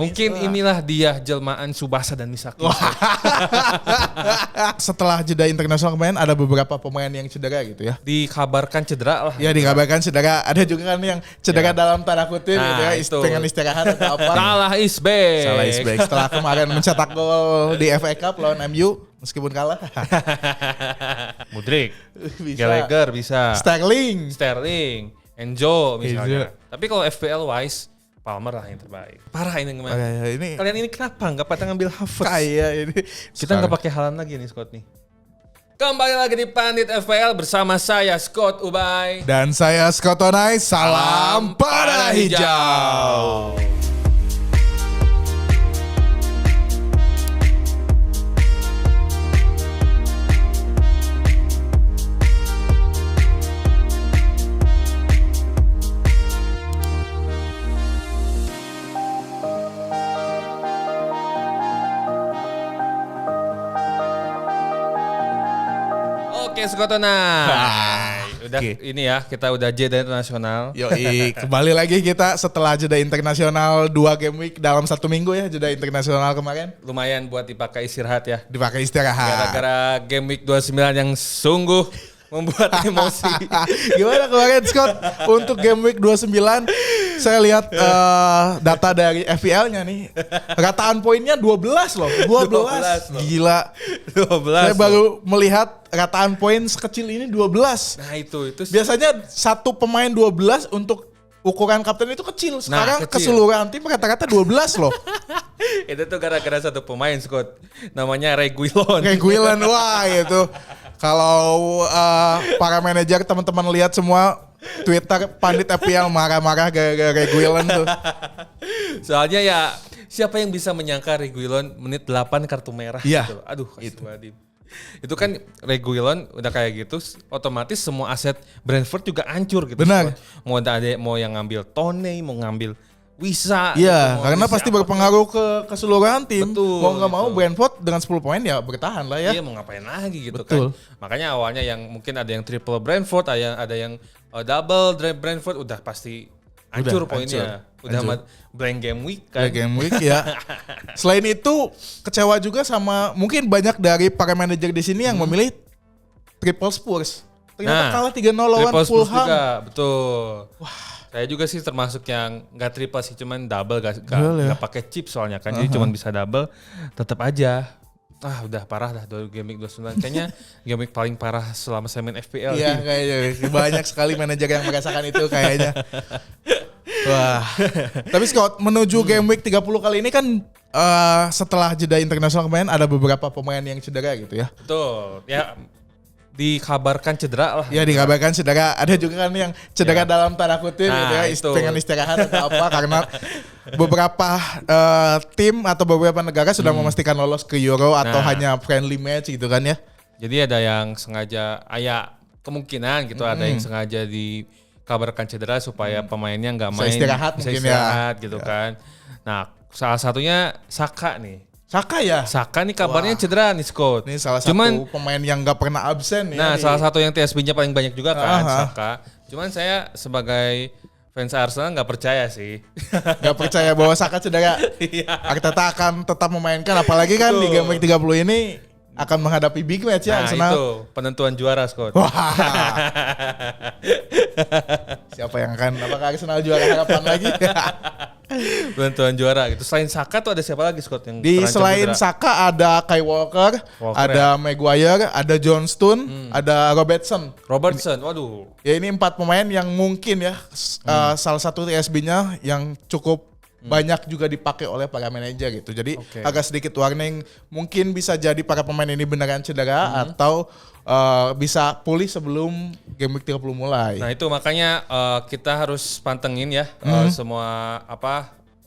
Mungkin inilah dia jelmaan Subasa dan Misaki. Setelah jeda internasional kemarin ada beberapa pemain yang cedera gitu ya. Dikabarkan cedera lah. Ya dikabarkan cedera. Ada juga kan yang cedera dalam tanda kutip gitu ya. itu. Pengen istirahat atau apa. Salah Isbek. Salah Isbek setelah kemarin mencetak gol di FA Cup lawan MU meskipun kalah. Mudrik, Bisa. Gallagher bisa. Sterling. Enzo misalnya. Enzo. Tapi kalau FPL wise, Palmer lah yang terbaik. Parah ini kemarin. Ini Kalian ini kenapa nggak pada ngambil Havertz? kayak ini. Kita nggak pakai Haaland lagi nih Scott nih. Kembali lagi di Pandit FPL bersama saya Scott Ubay. Dan saya Scott Onai. Salam pada hijau. Oke Scott Onai. Udah ini ya, kita udah jeda internasional. Yoi, kembali lagi kita setelah jeda internasional 2 game week dalam 1 minggu ya, jeda internasional kemarin. Lumayan buat dipakai istirahat ya. Dipakai istirahat. Gara-gara game week 29 yang sungguh membuat emosi. Gimana kemarin Scott? Untuk game week 29 saya lihat data dari FPL-nya nih. Rataan poinnya 12 loh. 12. Gila. 12. Saya baru melihat rataan poin sekecil ini 12. Nah itu Biasanya satu pemain 12 untuk ukuran kapten itu kecil. Sekarang kecil. keseluruhan tim rata-rata 12 loh. itu tuh gara-gara satu pemain Scott. Namanya Reguilon. Reguilon, wah itu. Kalau para manajer teman-teman lihat semua Twitter Pandit FPL marah-marah gara-gara Reguilon tuh. Soalnya ya siapa yang bisa menyangka Reguilon menit 8 kartu merah Iya, gitu. Aduh, itu kan Reguilon udah kayak gitu, otomatis semua aset Brentford juga hancur gitu. Benar. Mau yang ngambil Tone, mau ngambil Wisa. Iya, gitu, karena pasti berpengaruh ke keseluruhan tim. Betul, Mau nggak mau gitu. Brentford dengan 10 poin ya bertahan lah ya. Iya mau ngapain lagi gitu Betul. kan. Makanya awalnya yang mungkin ada yang triple Brentford, ada yang double Brentford udah pasti hancur poinnya. Udah hancur. blank game week kan. Game week ya. Selain itu kecewa juga sama mungkin banyak dari para manajer di sini yang memilih triple Spurs. Ternyata kalah 3-0 lawan triple Spurs Fulham. juga, betul. Wah, saya juga sih termasuk yang nggak triple sih, cuman double Double ya. nggak pakai chip soalnya kan, jadi cuman bisa double. Tetap aja, udah parah dah game week 29. Kayaknya game week paling parah selama saya main FPL. Iya kayaknya banyak sekali manajer yang merasakan itu kayaknya. Wah. Tapi Scott menuju game week 30 kali ini kan setelah jeda internasional kemarin ada beberapa pemain yang cedera gitu ya. Betul. Ya dikabarkan cedera lah. Ya dikabarkan cedera. Ada juga kan yang cedera dalam tanda kutip gitu ya. itu. Pengen istirahat atau apa karena beberapa tim atau beberapa negara sudah memastikan lolos ke Euro atau hanya friendly match gitu kan ya. Jadi ada yang sengaja, kemungkinan gitu ada yang sengaja dikabarkan cedera supaya pemainnya nggak main, Bisa istirahat gitu kan. Nah salah satunya Saka nih. Saka Nih kabarnya cedera nih Scott. Ini salah satu pemain yang gak pernah absen ya. Nah salah satu yang TSB-nya paling banyak juga kan Saka. Cuman saya sebagai fans Arsenal nggak percaya sih. Gak percaya bahwa Saka cedera. Arteta akan tetap memainkan apalagi kan di game week 30 ini akan menghadapi big match ya Arsenal. Itu penentuan juara Scott. Wah. Siapa yang akan apakah Arsenal juara harapan lagi? Penentuan juara gitu. Selain Saka tuh ada siapa lagi Scott yang Di terancam selain cedera? Saka ada Kai Walker ada Maguire, ada John Stone, ada Robertson. Waduh. Ya ini 4 pemain yang mungkin ya salah satu TSB-nya yang cukup banyak juga dipakai oleh para manajer gitu. Jadi agak sedikit warning, mungkin bisa jadi para pemain ini beneran cedera atau bisa pulih sebelum game week 30 mulai. Nah itu makanya kita harus pantengin ya semua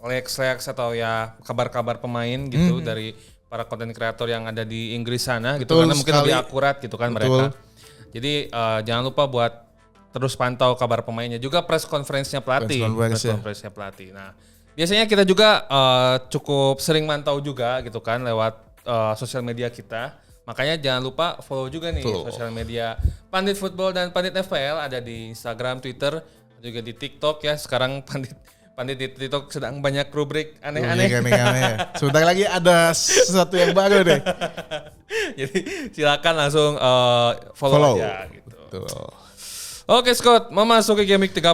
leaks atau ya kabar-kabar pemain gitu dari para konten kreator yang ada di Inggris sana gitu. Betul Karena mungkin sekali. lebih akurat gitu kan mereka. Jadi jangan lupa buat terus pantau kabar pemainnya, juga press conference-nya pelatih. Nah biasanya kita juga cukup sering mantau juga gitu kan lewat sosial media kita. Makanya jangan lupa follow juga nih sosial media Pandit Football dan Pandit FPL, ada di Instagram, Twitter, juga di TikTok ya. Sekarang Pandit Pandit TikTok sedang banyak rubrik aneh-aneh. Sebentar lagi ada sesuatu yang baru deh. Jadi silakan langsung follow aja gitu. Betul. Oke Scott, mau masuk ke game week 30.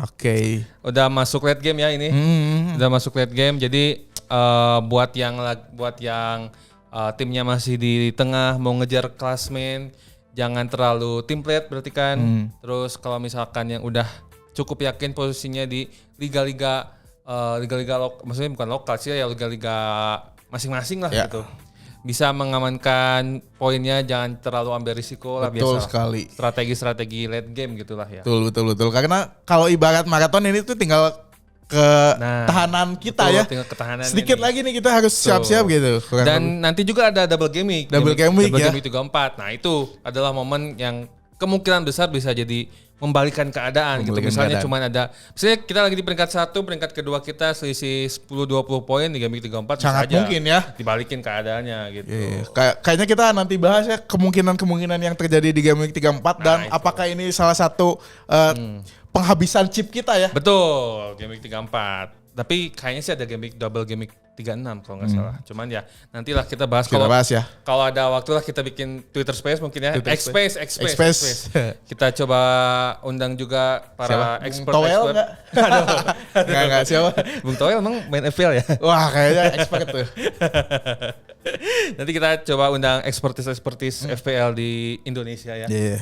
Oke. Udah masuk late game ya ini. Udah masuk late game. Jadi buat yang timnya masih di tengah mau ngejar klasmen, jangan terlalu template berarti kan. Terus kalau misalkan yang udah cukup yakin posisinya di liga-liga maksudnya bukan lokal sih ya, liga-liga masing-masing lah gitu. Bisa mengamankan poinnya, jangan terlalu ambil risiko lah. Betul biasa sekali. Strategi late game gitulah ya. Betul. Karena kalau ibarat maraton ini tuh tinggal ketahanan kita ya. Tinggal ketahanan sedikit ini. Lagi nih kita harus siap-siap gitu. Dan nanti juga ada double game week. Double game week 34. Nah itu adalah momen yang kemungkinan besar bisa jadi membalikan keadaan gitu. Misalnya cuman ada, misalnya kita lagi di peringkat 1, peringkat kedua kita selisih 10-20 poin di game week 34. Sangat mungkin ya. Dibalikin keadaannya gitu. Kayaknya kita nanti bahas ya kemungkinan yang terjadi di game week 34 dan apakah ini salah satu penghabisan chip kita ya. Betul, game week 34. Tapi kayaknya sih ada double game week 36 kalau nggak salah. Cuman ya nantilah kita bahas. Kalau ada waktu lah kita bikin Twitter Space mungkin ya. X-Space. Kita coba undang juga para expert. Toel nggak? Nggak siapa? Bung Toel emang main FPL ya? Wah kayaknya expert tuh. Nanti kita coba undang expertise FPL di Indonesia ya. Iya.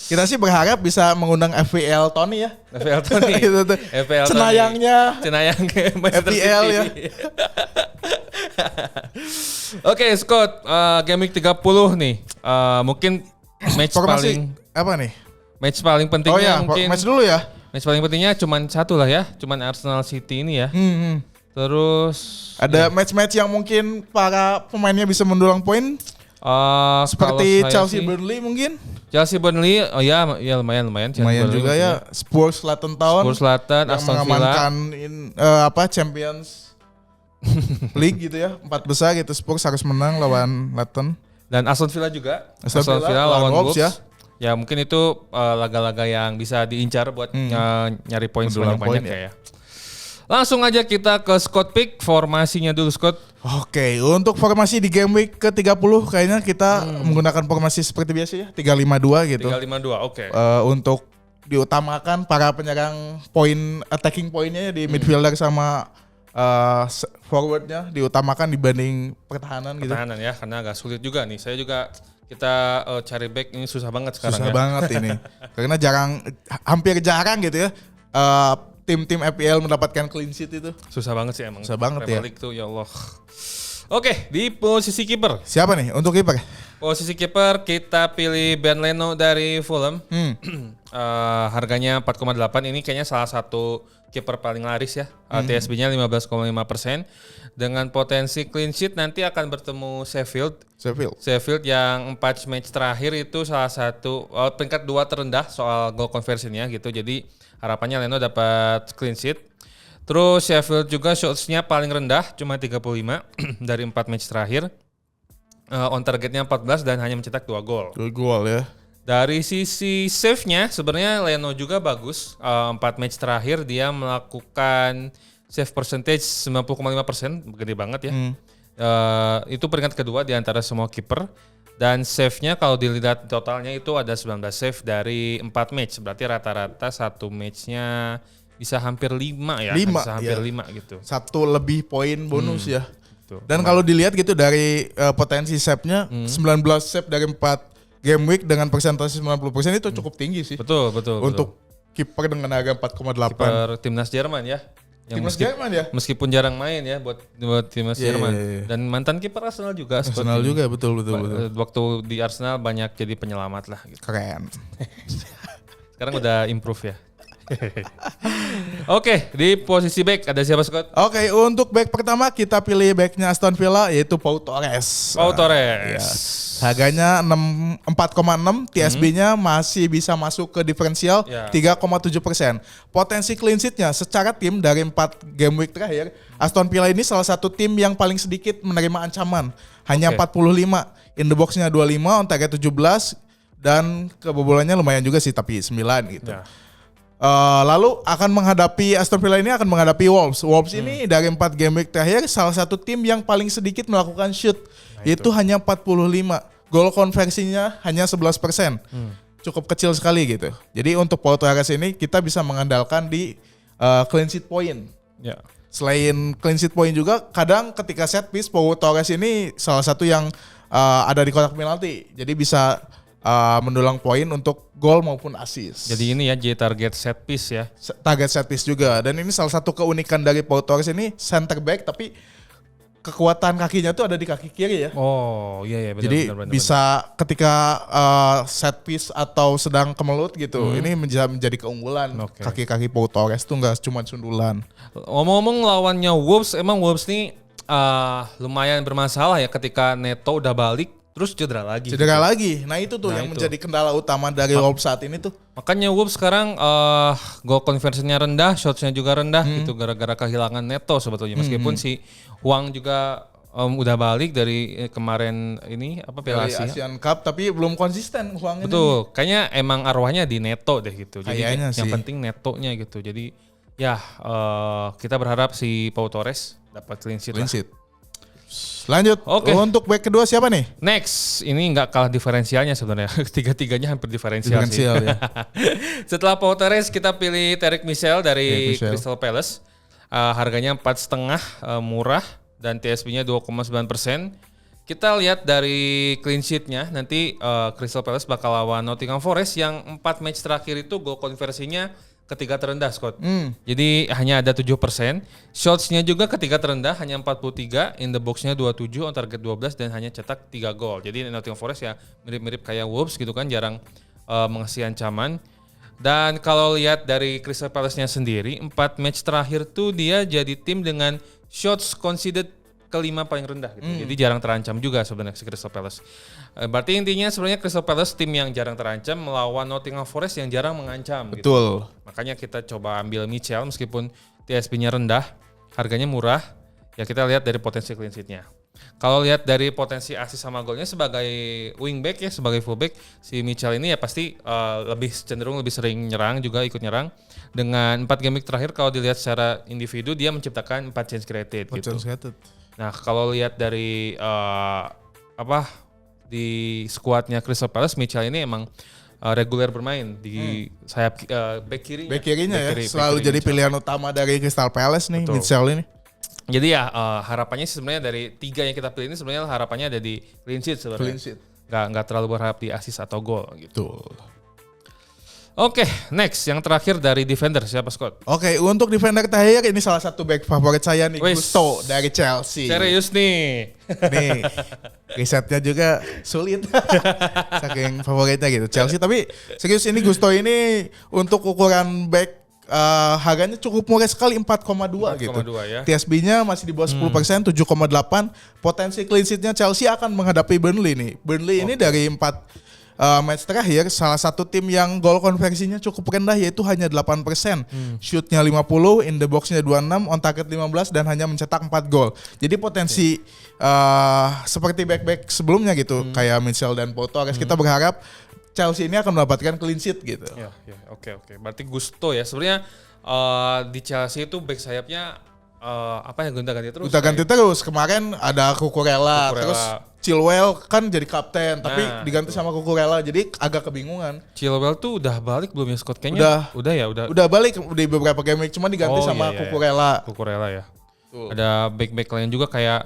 Kita sih berharap bisa mengundang FPL Tony ya. FPL Tony. Itu tuh. FPL Cenayang FPL ya. Oke, Scott, game week 30 nih. Mungkin match paling apa nih? Match paling pentingnya mungkin. Match dulu ya. Match paling pentingnya cuman satu lah ya, cuman Arsenal City ini ya. Terus ada match-match yang mungkin para pemainnya bisa mendulang poin. Seperti Chelsea Burnley mungkin. Chelsea Burnley, ya lumayan. Lumayan juga ya. Spurs Luton Town. Aston Villa. Mengamankan Champions League gitu ya. 4 besar gitu. Spurs harus menang lawan Luton. Dan Aston Villa juga. Aston Villa lawan Wolves ya. Ya mungkin itu laga-laga yang bisa diincar buat nyari poin sebanyak-banyaknya ya. Langsung aja kita ke Scott pick formasinya dulu Scott. Oke, untuk formasi di game week ke-30 kayaknya kita menggunakan formasi seperti biasa ya, 3-5-2 gitu. 3-5-2, oke. Untuk diutamakan para penyerang attacking poinnya di midfielder sama forwardnya diutamakan dibanding pertahanan gitu. Pertahanan ya, karena agak sulit juga nih. Kita cari back ini susah banget sekarang. Susah banget ini. Karena hampir jarang gitu ya. Tim-tim FPL mendapatkan clean sheet itu. Susah banget sih emang. Susah banget ya. League tuh ya Allah. Oke, di posisi kiper. Siapa nih untuk kiper? Posisi kiper kita pilih Ben Leno dari Fulham. Harganya 4,8. Ini kayaknya salah satu kiper paling laris ya. TSB-nya 15,5%. Dengan potensi clean sheet nanti akan bertemu Sheffield yang 4 match terakhir itu salah satu peringkat 2 terendah soal goal conversion-nya gitu. Jadi harapannya Leno dapat clean sheet. Terus Sheffield juga shots-nya paling rendah, cuma 35 dari 4 match terakhir. On targetnya 14 dan hanya mencetak 2 gol. 2 gol ya. Dari sisi save-nya sebenarnya Leno juga bagus. 4 match terakhir dia melakukan save percentage 90,5%, gede banget ya. Itu peringkat kedua di antara semua kiper. Dan save-nya kalau dilihat totalnya itu ada 19 save dari 4 match. Berarti rata-rata satu match-nya bisa hampir 5 ya. Bisa hampir 5 gitu. Satu lebih poin bonus ya. Betul. Dan kalau dilihat gitu dari potensi save-nya 19 save dari 4 game week dengan persentase 90% itu cukup tinggi sih. Betul. Untuk kiper dengan harga 4,8. Kiper timnas Jerman ya. Jerman ya. Meskipun jarang main ya buat timnas Jerman. Dan mantan kiper Arsenal juga. Arsenal juga betul. Waktu di Arsenal banyak jadi penyelamat lah gitu. Keren. Sekarang udah improve ya. Oke, di posisi back ada siapa Scott? Oke, untuk back pertama kita pilih backnya Aston Villa yaitu Pau Torres. Harganya 4,6, TSB-nya masih bisa masuk ke diferensial 3,7%. Potensi clean sheet-nya secara tim dari 4 game week terakhir, Aston Villa ini salah satu tim yang paling sedikit menerima ancaman. Hanya 45, in the box-nya 25, on target 17, dan kebobolannya lumayan juga sih tapi 9 gitu. Lalu akan menghadapi Aston Villa ini akan menghadapi Wolves. Wolves ini dari 4 game week terakhir salah satu tim yang paling sedikit melakukan shoot, yaitu hanya 45. Gol konversinya hanya 11%. Cukup kecil sekali gitu. Jadi untuk Pau Torres ini kita bisa mengandalkan di clean sheet point. Ya. Selain clean sheet point juga kadang ketika set piece Pau Torres ini salah satu yang ada di kotak penalti. Jadi bisa mendulang poin untuk gol maupun assist. Jadi ini ya jadi target set piece ya. Target set piece juga. Dan ini salah satu keunikan dari Pau Torres ini center back tapi kekuatan kakinya tuh ada di kaki kiri ya. Oh iya benar. Jadi bisa ketika set piece atau sedang kemelut gitu, ini menjadi keunggulan. Kaki-kaki Pau Torres tuh nggak cuma sundulan. Ngomong-ngomong lawannya Wolves, emang Wolves nih lumayan bermasalah ya ketika Neto udah balik. Terus cedera lagi. Nah itu tuh yang menjadi kendala utama dari Wolves saat ini tuh. Makanya Wolves sekarang goal conversionnya rendah, shotsnya juga rendah gitu gara-gara kehilangan Neto sebetulnya. Meskipun si Hwang juga udah balik dari kemarin ini Piala Asia. Asian Cup tapi belum konsisten Hwang ini. Betul, kayaknya emang arwahnya di Neto deh gitu. Jadi yang penting Netonya gitu. Jadi ya kita berharap si Pau Torres dapat clean sheet. Lanjut. Untuk back kedua siapa nih? Next, ini nggak kalah diferensialnya sebenarnya. Tiga-tiganya hampir diferensial sih. Ya. Setelah Pau Torres kita pilih Tariq Michel dari Crystal Palace. Harganya 4,5 murah dan TSB-nya 2,9%. Kita lihat dari clean sheet-nya nanti Crystal Palace bakal lawan Nottingham Forest yang 4 match terakhir itu goal konversinya ketiga terendah Scott. Jadi hanya ada 7%. Shots-nya juga ketiga terendah hanya 43, in the box-nya 27, on target 12 dan hanya cetak 3 gol. Jadi Nottingham Forest ya mirip-mirip kayak Wolves gitu kan, jarang mengasih ancaman. Dan kalau lihat dari Crystal Palace-nya sendiri, 4 match terakhir tuh dia jadi tim dengan shots conceded kelima paling rendah gitu. Jadi jarang terancam juga sebenarnya si Crystal Palace. Berarti intinya sebenarnya Crystal Palace tim yang jarang terancam melawan Nottingham Forest yang jarang mengancam. Betul. Gitu. Makanya kita coba ambil Michel meskipun TSB-nya rendah, harganya murah. Ya kita lihat dari potensi clean sheet-nya. Kalau lihat dari potensi assist sama golnya sebagai wingback ya, sebagai fullback, si Michel ini ya pasti cenderung lebih sering nyerang juga, ikut nyerang. Dengan 4 game week terakhir kalau dilihat secara individu dia menciptakan 4 chance created gitu. Nah, kalau lihat dari di skuadnya Crystal Palace, Michel ini emang reguler bermain di sayap back kirinya. Back kirinya selalu jadi pilihan utama dari Crystal Palace nih. Betul. Michel ini. Jadi ya harapannya sebenarnya dari 3 yang kita pilih ini sebenarnya harapannya ada di clean sheet sebenarnya. Nggak terlalu berharap di assist atau gol gitu. Oke, next yang terakhir dari defender siapa Scott? Oke, untuk defender terakhir ini salah satu back favorit saya nih, Gusto dari Chelsea. Serius nih. Nih, risetnya juga sulit. Saking favoritnya gitu Chelsea, tapi serius ini Gusto ini untuk ukuran back harganya cukup murah sekali 4,2 gitu. Ya. TSB-nya masih di bawah 10%, 7,8. Potensi clean sheet-nya Chelsea akan menghadapi Burnley nih. Burnley ini dari 4 match terakhir salah satu tim yang gol konversinya cukup rendah yaitu hanya 8%. Shoot-nya 50, in the box-nya 26, on target 15 dan hanya mencetak 4 gol. Jadi potensi seperti back-back sebelumnya gitu kayak Michel dan Pau Torres kita berharap Chelsea ini akan mendapatkan clean sheet gitu. Ya, oke. Berarti Gusto ya. Sebenarnya di Chelsea itu back sayapnya gonta-ganti terus. Gonta-ganti terus. Kemarin ada Cucurella, terus Chilwell kan jadi kapten, tapi diganti sama Cucurella, jadi agak kebingungan. Chilwell tuh udah balik belum ya Scott? Kayaknya udah. Udah balik di beberapa game week, cuma diganti sama Cucurella. Cucurella ya. Ada back-back lain juga kayak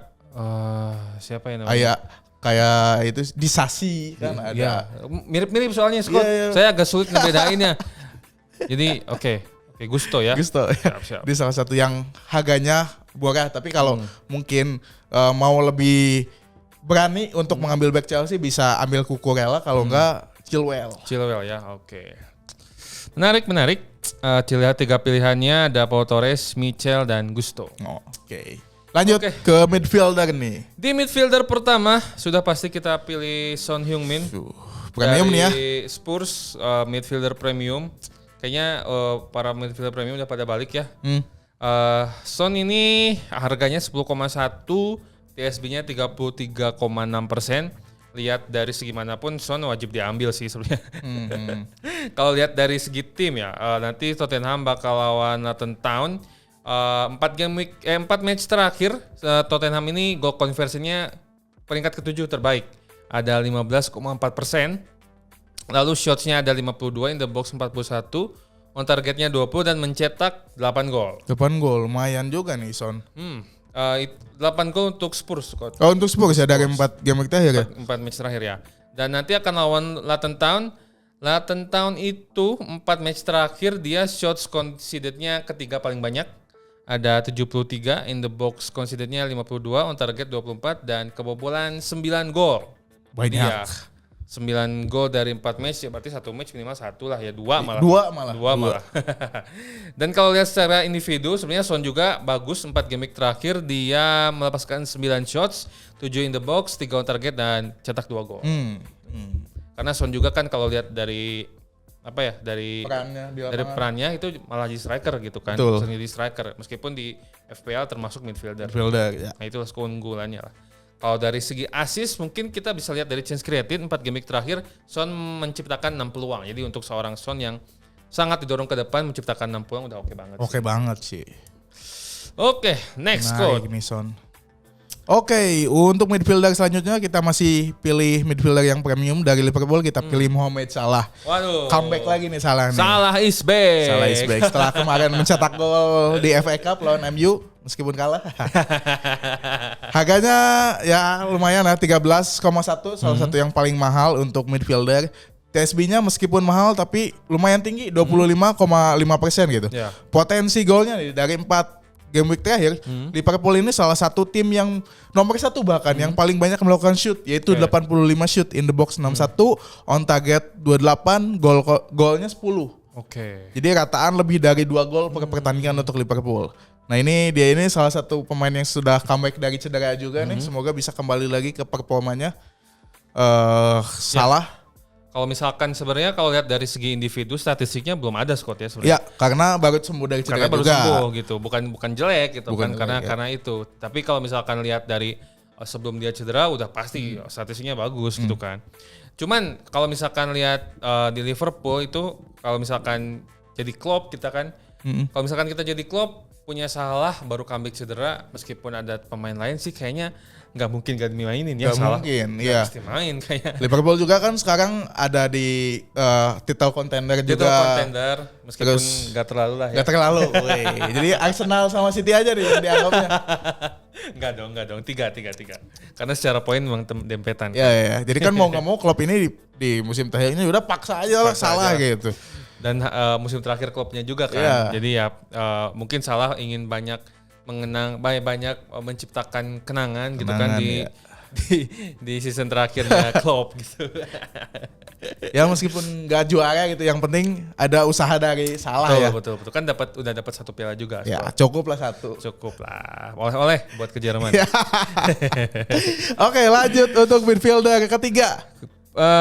siapa ya namanya? Kayak itu Disasi kan ada. Ya, mirip-mirip soalnya Scott. Saya agak sulit ngebedainnya. Jadi oke, Gusto ya. Gusto. Siap. Di salah satu yang harganya murah, tapi kalau mungkin mau lebih berani untuk mengambil back Chelsea bisa ambil Cucurella, kalau enggak Chilwell ya. Oke. Menarik. Lihat 3 pilihannya ada Pau Torres, Michel dan Gusto. Oke. Lanjut ke midfielder nih. Di midfielder pertama sudah pasti kita pilih Son Heung-min. Premium nih ya. Spurs midfielder premium. Kayaknya para midfielder premium udah pada balik ya. Son ini harganya 10,1, TSB-nya 33,6%. lihat dari segi manapun Son wajib diambil sih sebenarnya. Kalau lihat dari segi tim ya, nanti Tottenham bakal lawan Luton Town. 4 match terakhir Tottenham ini goal conversionnya peringkat ke-7 terbaik. Ada 15,4%. Lalu shotsnya ada 52, in the box 41, on targetnya 20 dan mencetak 8 gol. 8 gol, lumayan juga nih Son. 8 gol untuk Spurs, Scott. Oh, untuk Spurs ya dari 4 game terakhir ya? 4 match terakhir ya. Dan nanti akan lawan Luton Town. Luton Town itu 4 match terakhir dia shots conceded-nya ketiga paling banyak. Ada 73, in the box conceded-nya 52, on target 24 dan kebobolan 9 gol. Banyak. Dia 9 gol dari 4 match ya berarti 1 match minimal 1 lah ya, 2 malah. 2 malah. Dan kalau lihat secara individu sebenarnya Son juga bagus 4 game terakhir dia melepaskan 9 shots, 7 in the box, 3 on target dan cetak 2 gol. Karena Son juga kan kalau lihat dari dari perannya itu malah jadi striker gitu kan. Jadi striker meskipun di FPL termasuk midfielder ya. Nah itu keunggulannya lah. Kalau dari segi assist mungkin kita bisa lihat dari chance created 4 game terakhir Son menciptakan 6 peluang. Jadi untuk seorang Son yang sangat didorong ke depan menciptakan 6 peluang udah oke banget. Oke banget sih. Oke, next code. Son. Oke, untuk midfielder selanjutnya kita masih pilih midfielder yang premium dari Liverpool, kita pilih Mohamed Salah. Waduh. Comeback lagi nih Salah nih. Salah is back. Setelah kemarin mencetak gol di FA Cup lawan MU meskipun kalah. Harganya ya lumayan lah 13,1, salah satu yang paling mahal untuk midfielder. TSB-nya meskipun mahal tapi lumayan tinggi 25,5% gitu. Yeah. Potensi golnya nih dari 4 game week terakhir, Liverpool ini salah satu tim yang nomor 1 bahkan yang paling banyak melakukan shoot, yaitu 85 shoot, in the box 61, on target 28, golnya 10. Oke. Jadi rataan lebih dari 2 gol per pertandingan untuk Liverpool. Nah dia ini salah satu pemain yang sudah comeback dari cedera juga nih, semoga bisa kembali lagi ke performanya. Salah. Kalau misalkan sebenarnya kalau lihat dari segi individu statistiknya belum ada Scott ya sebenarnya. Ya, karena baru sembuh dari cedera karena baru juga. sembuh gitu, bukan jelek gitu Bukan kan jelek, karena itu. Tapi kalau misalkan lihat dari sebelum dia cedera udah pasti statistiknya bagus gitu kan. Cuman kalau misalkan lihat di Liverpool itu kalau misalkan jadi Klopp kita kan, kalau misalkan kita jadi Klopp punya Salah baru comeback cedera, meskipun ada pemain lain sih kayaknya nggak mungkin gak dimainin ya. Gak Salah mungkin, ya. Pasti main kayak. Liverpool juga kan sekarang ada di title contender juga. Title contender meskipun nggak terlalu lah ya. Nggak terlalu. Jadi Arsenal sama City aja nih yang dianggapnya. Enggak dong. Tiga. Karena secara poin memang dempetan. Ya. Jadi kan mau nggak mau Klopp ini di musim terakhir ini udah paksa aja lah Salah gitu. Dan musim terakhir klubnya juga kan. Yeah. Jadi ya mungkin Salah ingin banyak menciptakan kenangan gitu kan di season terakhirnya Klopp gitu. Ya meskipun nggak juara gitu, yang penting ada usaha dari Salah. Betul. Kan udah dapat 1 piala juga. Ya, cukup lah 1. Cukup lah. Oleh buat ke Jerman. Oke, lanjut untuk midfielder ketiga.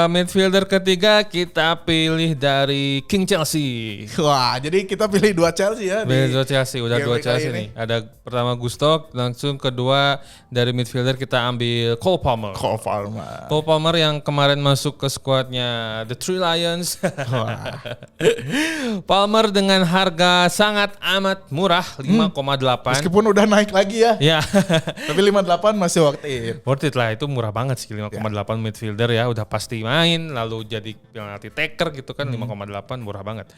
Midfielder ketiga kita pilih dari King Chelsea. Wah, jadi kita pilih 2 Chelsea ya. Udah 2 Chelsea nih. Ada pertama Gusto, langsung kedua dari midfielder kita ambil Cole Palmer yang kemarin masuk ke skuadnya The Three Lions. Palmer dengan harga sangat amat murah 5,8. Meskipun udah naik lagi ya. Ya. Tapi 58 masih worth it. Worth it lah, itu murah banget sih 5,8 midfielder ya, udah pasti main, lalu jadi penalti taker gitu kan. 5,8 murah banget.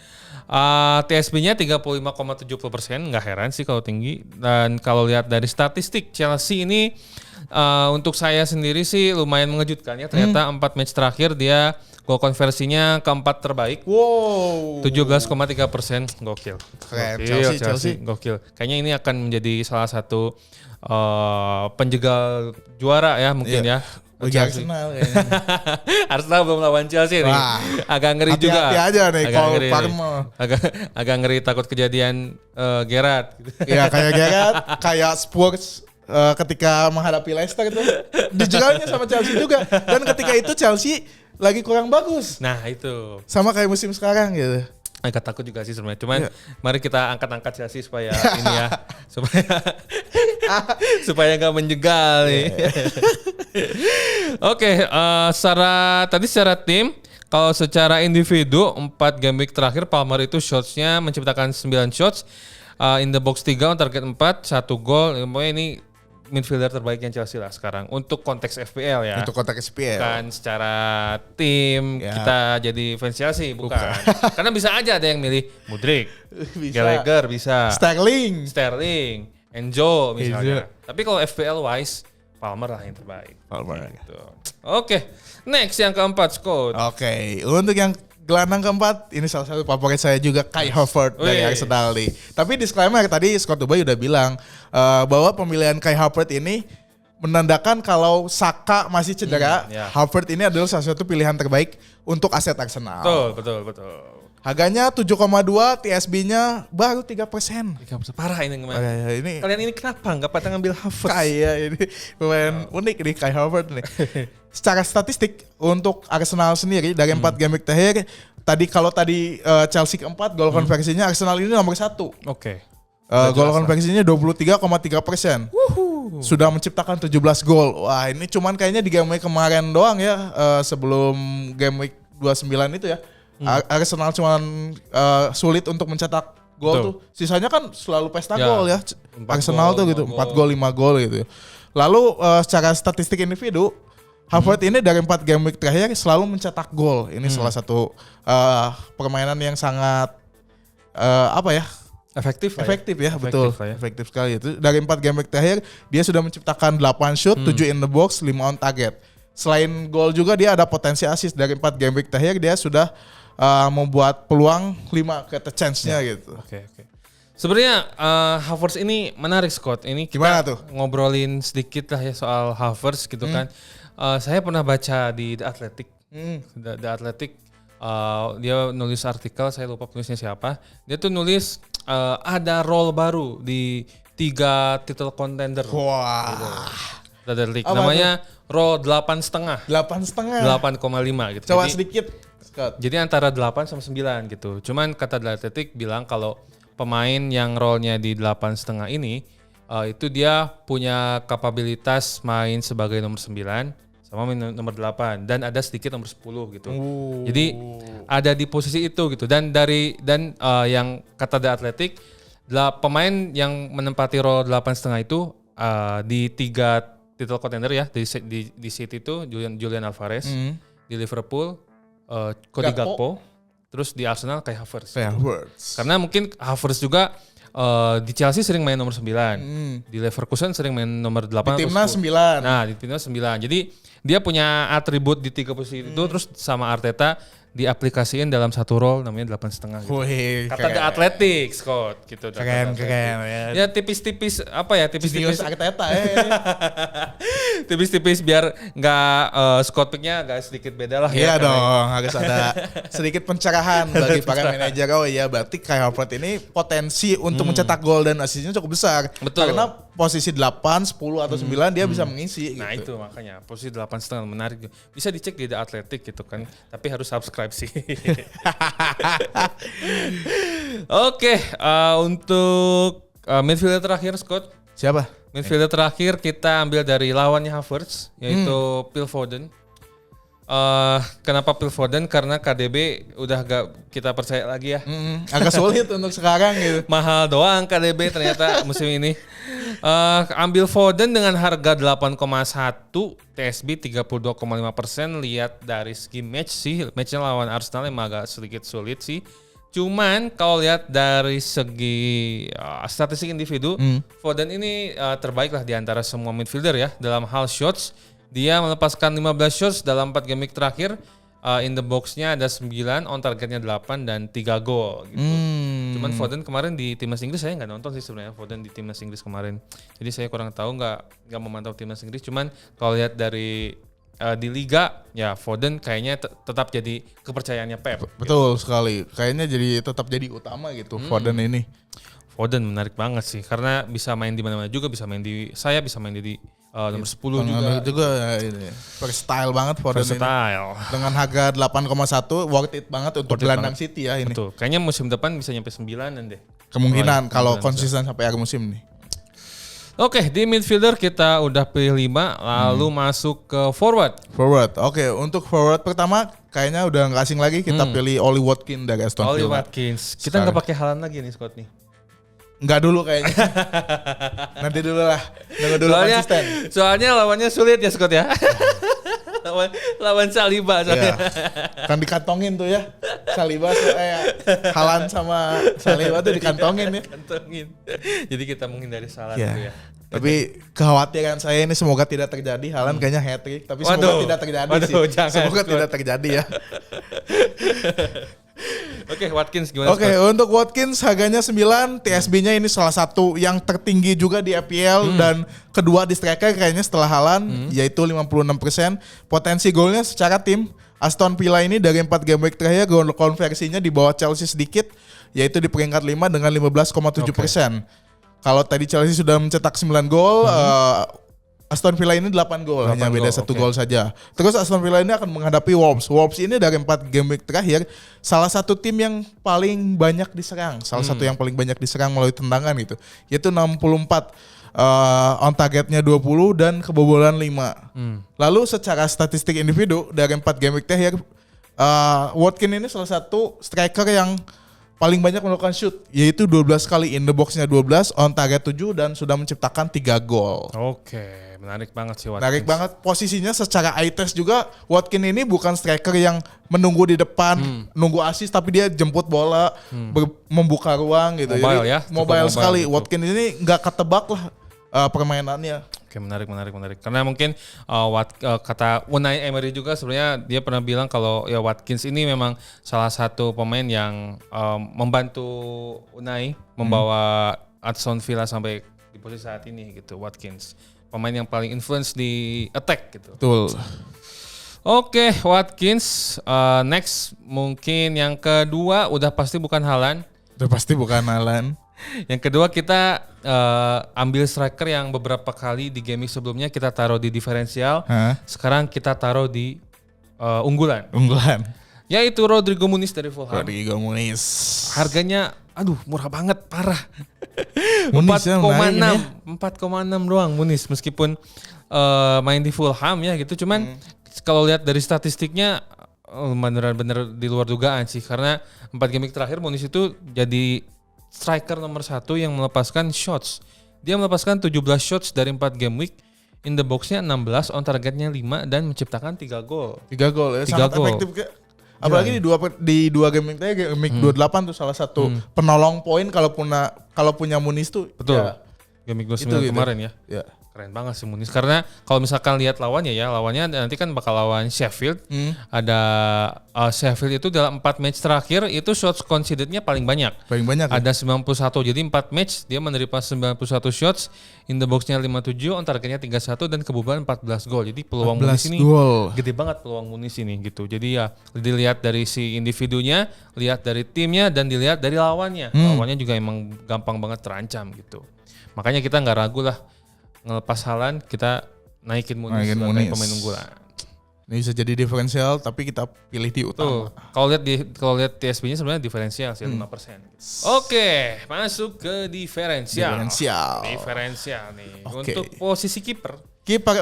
TSB-nya 35,70%, nggak heran sih kalau tinggi. Dan kalau lihat dari statistik Chelsea ini untuk saya sendiri sih lumayan mengejutkan ya. Ternyata 4 match terakhir dia gol konversinya keempat terbaik. Wow. 17,3%, gokil. Keren. Chelsea. Gokil. Kayaknya ini akan menjadi salah satu penjegal juara ya mungkin ya. Bagi Arsenal kayaknya. Arsenal belum lawan Chelsea nih. Wah, agak ngeri juga. Hati-hati aja nih Cole Palmer. Agak ngeri, takut kejadian Gerrard. Iya, kayak Gerrard, kayak Spurs ketika menghadapi Leicester itu dijegalnya sama Chelsea juga. Dan ketika itu Chelsea lagi kurang bagus. Nah itu. Sama kayak musim sekarang gitu. Agak takut juga sih sebenarnya. Cuman mari kita angkat-angkat Chelsea supaya ini ya, supaya nggak menjegal nih. Oke, secara tim, kalau secara individu 4 game week terakhir Palmer itu shots-nya menciptakan 9 shots, in the box 3 on target 4, 1 gol. Pokoknya ini midfielder terbaiknya Chelsea lah sekarang untuk konteks FPL ya. Untuk konteks FPL. Bukan secara tim kita jadi fans Chelsea, bukan. Karena bisa aja ada yang milih Mudryk, Gallagher bisa, Sterling, Enzo misalnya. Tapi kalau FPL wise Palmer lah yang terbaik. Palmer. Gitu. Oke, next yang keempat Scott. Oke, untuk yang gelandang keempat, ini salah satu favorit saya juga, Kai Havertz dari Arsenal nih. Tapi disclaimer tadi Scott Dubai udah bilang bahwa pemilihan Kai Havertz ini menandakan kalau Saka masih cedera, Havertz ini adalah salah satu pilihan terbaik untuk aset Arsenal. Betul. Harganya 7,2, TSB-nya baru 3%. Parah ini kemarin. Kalian ini kenapa nggak pada ngambil Havertz? Kayak ini pemain unik nih Kai Havertz nih. Secara statistik untuk Arsenal sendiri dari 4 game week terakhir, kalau tadi Chelsea keempat, gol konversinya Arsenal ini nomor 1. Oke. Gol konversinya 23,3%. Sudah menciptakan 17 gol. Wah, ini cuman kayaknya di game week kemarin doang ya, sebelum game week 29 itu ya. Arsenal cuman sulit untuk mencetak gol tuh. Sisanya kan selalu pesta gol ya. Arsenal tuh gitu, 4 gol, 5 gol gitu. Lalu secara statistik individu, Havertz ini dari 4 game week terakhir selalu mencetak gol. Ini salah satu permainan yang sangat efektif ya, betul. Efektif sekali itu. Dari 4 game week terakhir dia sudah menciptakan 8 shoot, 7 in the box, 5 on target. Selain gol juga dia ada potensi assist. Dari 4 game week terakhir dia sudah membuat peluang 5 created chance-nya gitu. Oke. Sebenarnya Havertz ini menarik Scott. Ini kita ngobrolin sedikit lah ya soal Havertz gitu kan. Saya pernah baca di The Athletic. The Athletic dia nulis artikel, saya lupa penulisnya siapa. Dia tuh nulis ada role baru di 3 title contender. Wah. The Athletic. Namanya role 8,5. 8,5 gitu. Coba sedikit. Jadi antara 8 sama 9 gitu. Cuman kata The Athletic bilang kalau pemain yang role-nya di 8,5 ini itu dia punya kapabilitas main sebagai nomor 9 sama nomor 8 dan ada sedikit nomor 10 gitu. Jadi ada di posisi itu gitu. Dan yang kata The Athletic, pemain yang menempati role 8,5 itu di 3 title contender ya, di City itu Julian Alvarez, di Liverpool Cody Gakpo, terus di Arsenal kayak Havertz. Karena mungkin Havertz juga di Chelsea sering main nomor 9, di Leverkusen sering main nomor 8. Di timnas 9. Nah, di timnas 9. Jadi dia punya atribut di 3 posisi itu, terus sama Arteta diaplikasiin dalam satu role namanya 8,5 gitu. Kata The Athletic, Scott gitu. Keren ya. Ya tipis-tipis tipis-tipis Arteta tipis-tipis biar nggak Scott picknya agak sedikit beda lah. Iya dong, harus ada sedikit pencerahan bagi para manajer. Oh iya, berarti Kai Havertz ini potensi untuk mencetak gol dan asisnya cukup besar. Betul. Karena posisi 8, 10 atau 9 dia bisa mengisi. Nah gitu. itu makanya posisi 8,5 menarik. Bisa dicek di The Athletic gitu kan. Tapi harus subscribe sih. Oke, untuk midfielder terakhir Scott. Siapa? Midfielder terakhir kita ambil dari lawannya Havertz, yaitu Phil Foden. Kenapa Phil Foden? Karena KDB udah gak kita percaya lagi ya. Agak sulit untuk sekarang gitu. Mahal doang KDB ternyata musim ini. Ambil Foden dengan harga 8,1, TSB 32,5%. Lihat dari segi match sih, matchnya lawan Arsenal emang agak sedikit sulit sih. Cuman kalau lihat dari segi statistik individu, Foden ini terbaik lah di antara semua midfielder ya dalam hal shots. Dia melepaskan 15 shots dalam 4 game week terakhir. In the box-nya ada 9, on targetnya 8 dan 3 gol gitu. Cuman Foden kemarin di timnas Inggris saya nggak nonton sih sebenarnya Foden di timnas Inggris kemarin. Jadi saya kurang tahu, nggak memantau timnas Inggris. Cuman kalau lihat dari di liga ya Foden kayaknya tetap jadi kepercayaannya Pep. Betul sekali. Kayaknya tetap jadi utama gitu Foden ini. Foden menarik banget sih karena bisa main di mana-mana juga, bisa main di saya, bisa main di nomor 10 juga ini. Versatile banget Foden ini. Dengan harga 8,1 worth it banget untuk gelandang City ya ini. Betul. Kayaknya musim depan bisa nyampe 9-an deh. Kemungkinan kalau konsisten sampai akhir musim nih. Oke, di midfielder kita udah pilih 5, lalu masuk ke forward. Oke, untuk forward pertama kayaknya udah nggak asing lagi, kita pilih Ollie Watkins dari Aston Villa. Ollie Watkins. Kita nggak pakai Haaland lagi nih, Scott nih. Nggak dulu kayaknya. Nanti dulu lah. Nunggu dulu konsisten. Soalnya lawannya sulit ya, Scott ya. lawan Saliba soalnya. Kan dikantongin tuh ya. Saliba Haaland sama Saliba tuh dikantongin ya. Kantongin. Jadi kita menghindari salah ya. dulu ya. Tapi kekhawatiran saya ini semoga tidak terjadi. Haaland kayaknya hat-trick, tapi semoga tidak terjadi sih. Semoga tidak terjadi ya. Oke, Watkins gimana? Oke, untuk Watkins harganya 9, TSB-nya ini salah satu yang tertinggi juga di FPL dan kedua di striker kayaknya setelah Haaland yaitu 56%. Potensi golnya secara tim Aston Villa ini dari 4 game week terakhir gol konversinya di bawah Chelsea sedikit yaitu di peringkat 5 dengan 15,7%. Kalau tadi Chelsea sudah mencetak 9 gol, Aston Villa ini 8 gol, hanya beda 1 gol saja. Terus Aston Villa ini akan menghadapi Wolves. Wolves ini dari 4 game week terakhir salah satu tim yang paling banyak diserang, salah satu yang paling banyak diserang melalui tendangan gitu. Yaitu 64 on targetnya 20 dan kebobolan 5. Lalu secara statistik individu dari 4 game week terakhir Watkins ini salah satu striker yang paling banyak melakukan shoot, yaitu 12 kali, in the box-nya 12, on target 7 dan sudah menciptakan 3 gol. Oke, menarik banget sih Watkins. Menarik banget posisinya secara eye test juga. Watkins ini bukan striker yang menunggu di depan, nunggu assist, tapi dia jemput bola, membuka ruang gitu. Mobile. Jadi, ya, mobile sekali. Gitu. Watkins ini nggak ketebak lah permainannya. Oke, menarik. Karena mungkin kata Unai Emery juga sebenarnya dia pernah bilang kalau ya Watkins ini memang salah satu pemain yang membantu Unai membawa Aston Villa sampai di posisi saat ini gitu. Watkins pemain yang paling influence di attack gitu. Betul. Oke, Watkins. Next mungkin yang kedua udah pasti bukan Haaland. Yang kedua kita ambil striker yang beberapa kali di game sebelumnya kita taruh di diferensial. Sekarang kita taruh di unggulan. Yaitu Rodrigo Muniz dari Fulham. Harganya murah banget, parah. 4,6 doang Muniz meskipun main di Fulham ya gitu. Cuman kalau lihat dari statistiknya bener-bener di luar dugaan sih, karena 4 game terakhir Muniz itu jadi striker nomor 1 yang melepaskan shots. Dia melepaskan 17 shots dari 4 game week. In the box-nya 16, on targetnya 5 dan menciptakan 3 gol. 3 gol ya, sangat efektif. Apalagi di dua game week tadi, game week 28 tuh salah satu penolong poin kalau punya Muniz tuh. Betul. Ya, game week 29 kemarin ya. Keren banget sih Muniz, karena kalau misalkan lihat lawannya nanti kan bakal lawan Sheffield. Ada Sheffield itu dalam 4 match terakhir itu shots conceded-nya paling banyak. Ada 91. Jadi 4 match dia menerima 91 shots, in the box-nya 57, on targetnya 31 dan kebobolan 14 gol. Jadi peluang Muniz ini gede banget, peluang Muniz ini gitu. Jadi ya dilihat dari si individunya, lihat dari timnya dan dilihat dari lawannya. Lawannya juga emang gampang banget terancam gitu. Makanya kita nggak ragu lah ngelepas Haaland, kita naikin Muniz sebagai pemain unggulan. Ini bisa jadi diferensial, tapi kita pilih di utama. Kalau lihat TSB-nya sebenarnya diferensial sih 5%. Oke, masuk ke diferensial nih. Untuk posisi kiper.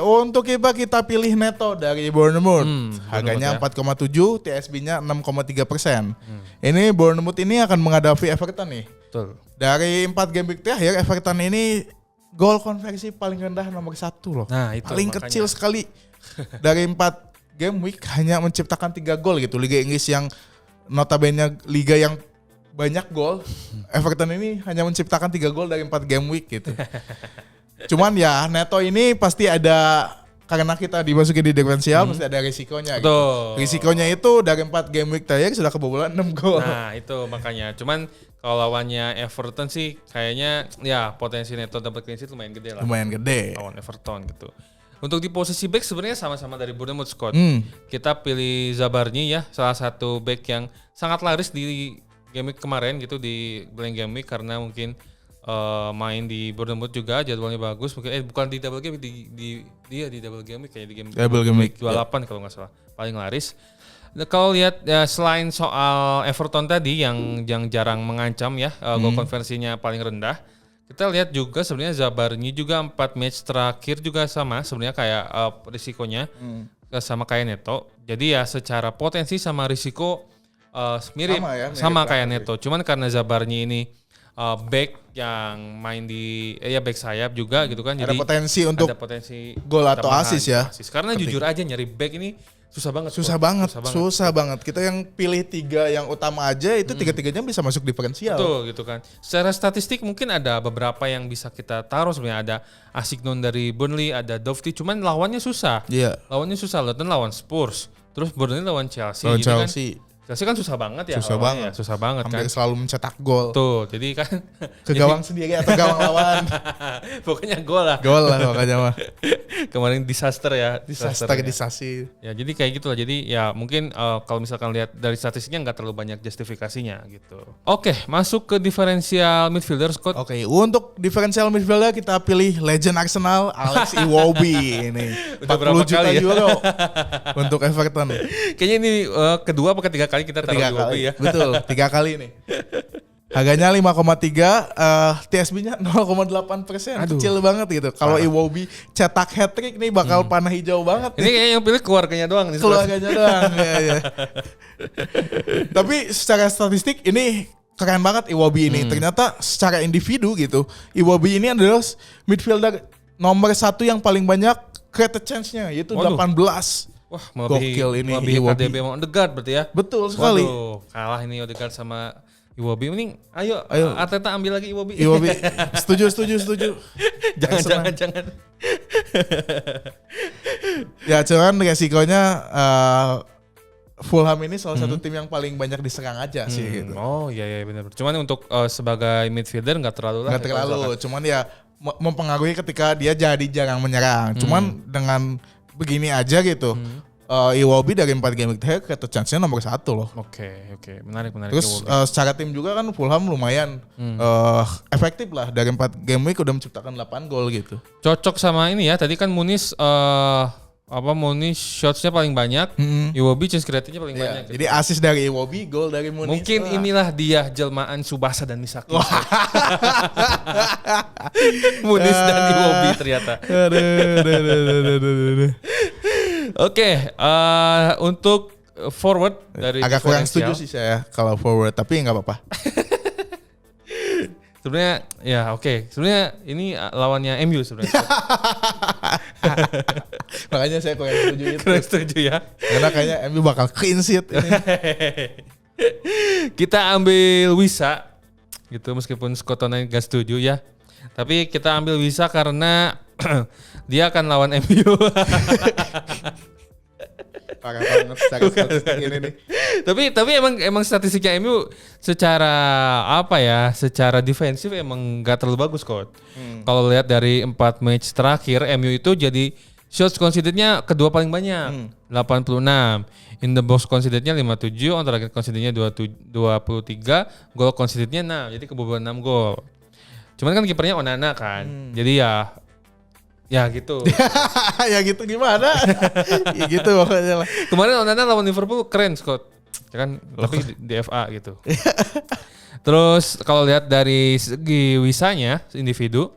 Untuk kiper kita pilih Neto dari Bournemouth. Harganya 4,7, TSB-nya 6,3%. Ini Bournemouth ini akan menghadapi Everton nih. Betul. Dari 4 game week terakhir, Everton ini gol konversi paling rendah nomor 1 loh. Nah, itu paling makanya kecil sekali. Dari 4 game week hanya menciptakan 3 gol gitu. Liga Inggris yang notabene liga yang banyak gol, Everton ini hanya menciptakan 3 gol dari 4 game week gitu. Cuman ya Neto ini pasti ada, karena kita dimasukin di diferensial pasti ada risikonya gitu. Risikonya itu dari 4 game week terakhir sudah kebobolan 6 gol. Nah, itu makanya. Cuman kalau lawannya Everton sih kayaknya ya potensi Neto dapat clean sheet lumayan gede lah. Lawan Everton gitu. Untuk di posisi back sebenarnya sama-sama dari Bournemouth, Scott. Kita pilih Zabarnyi ya, salah satu back yang sangat laris di game week kemarin gitu, di blank game week, karena mungkin main di Bournemouth juga jadwalnya bagus. Mungkin bukan di double game, di double game week, kayak di game week 28 kalau nggak salah, paling laris. Kalau lihat selain soal Everton tadi yang jarang mengancam ya, gol konversinya paling rendah, kita lihat juga sebenarnya Zabarnyi juga 4 match terakhir juga sama sebenarnya kayak risikonya sama kayak Neto. Jadi ya secara potensi sama risiko mirip kayak Neto. Cuman karena Zabarnyi ini back yang main di back sayap juga gitu kan. Ada jadi potensi untuk gol atau asis ya. Karena jujur aja nyari back ini susah banget. Kita yang pilih 3 yang utama aja itu 3-3-nya bisa masuk diferensial. Betul gitu kan. Secara statistik mungkin ada beberapa yang bisa kita taruh sebenarnya. Ada Asignon dari Burnley, ada Dovti, cuman lawannya susah. Iya. Lawannya susah. Luton lawan Spurs, terus Burnley lawan Chelsea. Chelsea kan susah banget ya. Susah banget hampir kan. selalu mencetak gol. Tuh, jadi kan ke gawang sendiri atau gawang lawan. Pokoknya gol lah makanya mah. Kemarin disaster. Ya, jadi kayak gitu lah. Jadi ya mungkin kalau misalkan lihat dari statistiknya nggak terlalu banyak justifikasinya gitu. Oke, masuk ke diferensial midfielder Scott. Oke, untuk diferensial midfielder kita pilih legend Arsenal Alex Iwobi ini. 40 juta euro untuk Everton. Kayaknya ini kedua apa ketiga kali kita taruh Iwobi ya. Betul, 3 kali nih. Harganya 5,3, TSB-nya 0,8%, kecil banget gitu. Kalau Iwobi cetak hat-trick nih bakal panah hijau banget. Ini kayaknya yang pilih keluarganya doang nih. Keluarganya doang, ya. Tapi secara statistik ini keren banget Iwobi ini. Ternyata secara individu gitu, Iwobi ini adalah midfielder nomor 1 yang paling banyak created chance-nya, yaitu 18. Wah, melebihi KDB sama Odegaard berarti ya? Betul sekali. Waduh, kalah ini Odegaard sama Iwobi. Mending ayo Arteta ambil lagi Iwobi. Setuju. Jangan. Ya cuman resikonya Fulham ini salah satu tim yang paling banyak diserang aja sih gitu. Oh iya benar. Cuman untuk sebagai midfielder nggak terlalu. Cuman ya mempengaruhi ketika dia jadi jarang menyerang. Cuman dengan begini aja gitu. Iwobi dari 4 game terakhir created chance-nya nomor 1 loh. Oke. Menarik. Terus secara tim juga kan Fulham lumayan efektif lah. Dari 4 game week udah menciptakan 8 gol gitu. Cocok sama ini ya. Tadi kan Muniz shots-nya paling banyak, Iwobi chance creative-nya paling banyak. Jadi asis dari Iwobi, gol dari Muniz. Mungkin inilah dia jelmaan Subasa dan Misaki. Muniz dan Iwobi ternyata. Oke, untuk forward dari agak kurang setuju sih saya kalau forward, tapi nggak apa-apa. Sebenarnya ya oke. Sebenarnya ini lawannya MU sebenarnya. Makanya saya kurang setuju itu. Kurang setuju ya. Karena kayaknya MU bakal clean sheet ini. Kita ambil Wisa gitu meskipun Scotland gak setuju ya. Tapi kita ambil Wisa karena dia akan lawan MU. Parah banget statistik ini nih. Tapi emang statistiknya MU secara secara defensif emang gak terlalu bagus kok. Kalau lihat dari 4 match terakhir MU itu jadi shots conceded-nya kedua paling banyak, 86. In the box conceded-nya 57, on target conceded-nya 23, goal conceded-nya 6. Jadi kebobolan 6 gol. Cuman kan kipernya Onana kan. Jadi ya gitu. Ya gitu gimana? Ya gitu pokoknya lah. Kemarin Onana lawan Liverpool keren Scott. Ya kan, tapi di FA gitu. Terus kalau lihat dari segi Wisanya individu,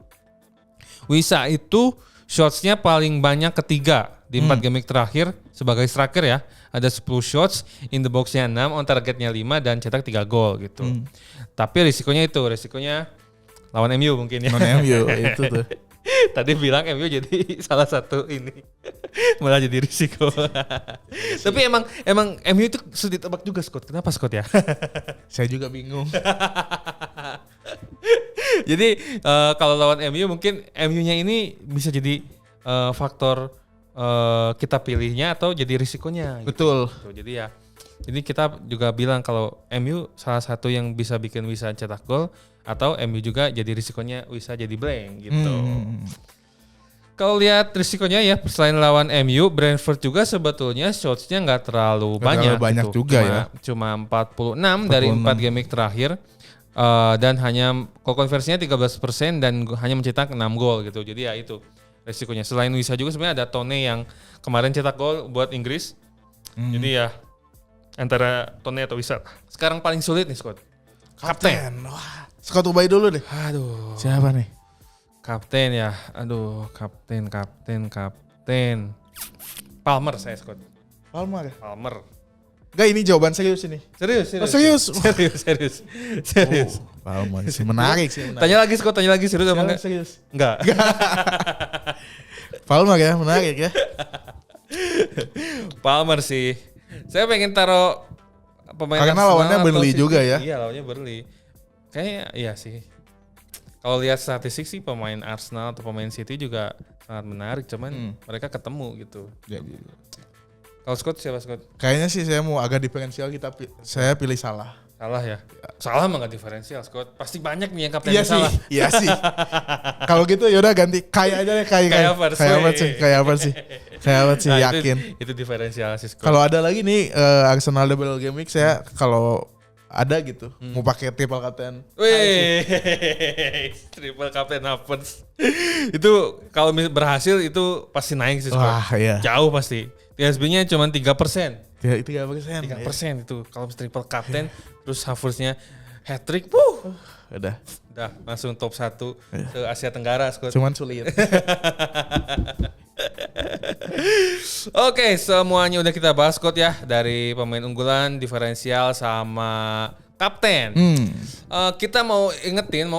Wisa itu shots-nya paling banyak ketiga di 4 game terakhir sebagai striker ya. Ada 10 shots, in the box-nya 6, on target-nya 5 dan cetak 3 gol gitu. Tapi risikonya lawan MU mungkin ya. Lawan MU itu tuh. Tadi bilang MU jadi salah satu ini malah jadi risiko. Tapi emang MU itu sulit ditebak juga Scott. Kenapa Scott ya? Saya juga bingung. Jadi kalau lawan MU mungkin MU-nya ini bisa jadi faktor kita pilihnya atau jadi risikonya. Betul. Gitu. Jadi kita juga bilang kalau MU salah satu yang bisa bikin Wisa cetak gol atau MU juga jadi risikonya Wisa jadi blank gitu. Kalau lihat risikonya ya selain lawan MU, Brentford juga sebetulnya shots-nya nggak terlalu banyak gitu. Juga cuma 46 dari 4 game terakhir dan hanya goal konversinya 13% dan hanya mencetak 6 gol gitu. Jadi ya itu risikonya. Selain Wisa juga sebenarnya ada Tone yang kemarin cetak gol buat Inggris. Jadi ya antara Tone atau Wisa. Sekarang paling sulit nih Scott. Kapten. Wah. Scott Ubay dulu deh. Aduh. Siapa nih? Kapten ya. Aduh, kapten. Palmer saya Scott. Palmer. Gak, ini jawaban serius ini. Serius. Palmer sih menarik sih. Tanya lagi Scott, serius apa enggak? Serius. Enggak. Palmer ya, menarik ya. Palmer sih. Saya pengen taruh pemain karena Arsenal lawannya Burnley juga ya. Iya, lawannya Burnley. Kayaknya iya sih. Kalau lihat statistik sih pemain Arsenal atau pemain City juga sangat menarik, cuman mereka ketemu gitu. Jadi. Kalau Scott siapa Scott? Kayaknya sih saya mau agak diferensial, saya pilih Salah. Salah ya? Salah mah gak diferensial Scott. Pasti banyak nih yang kapten iya salah. Iya sih. Kalau gitu yaudah ganti Kai aja deh. Kai apa sih? Yakin. Itu diferensial sih Scott. Kalau ada lagi nih Arsenal double game week, saya kalau ada gitu mau pakai triple captain. Wih, triple captain Havertz. Itu kalau berhasil itu pasti naik sih Scott. Wah, iya. Jauh pasti. TSB-nya cuma 3%. 3% 3% itu kalau triple captain terus Havertz-nya hat-trick. Udah langsung top 1 ke Asia Tenggara Scott. Cuman sulit. Oke, semuanya udah kita bahas Scott ya, dari pemain unggulan, diferensial sama kapten. Kita mau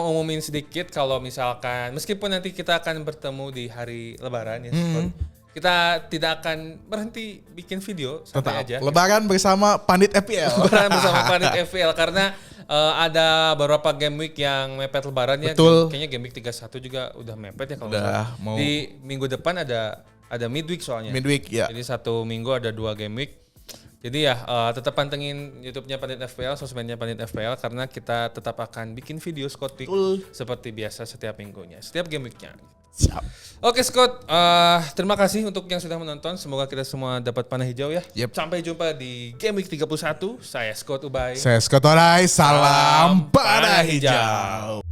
umumin sedikit kalau misalkan meskipun nanti kita akan bertemu di hari Lebaran ya Scott. Kita tidak akan berhenti bikin video, santai aja. Lebaran bersama Pandit FPL. Karena ada beberapa game week yang mepet lebarannya. Betul. Kayaknya game week 31 juga udah mepet ya kalau udah. Di minggu depan ada midweek soalnya. Midweek ya. Jadi 1 minggu ada 2 game week. Jadi ya tetap pantengin YouTube-nya Pandit FPL, sosmednya Pandit FPL karena kita tetap akan bikin video Scott Pick seperti biasa setiap minggunya, setiap game week-nya. Siap. Oke Scott, terima kasih untuk yang sudah menonton. Semoga kita semua dapat panah hijau ya. Yep. Sampai jumpa di Game Week 31. Saya Scott Ubay. Saya Scott Orai. Salam panah hijau.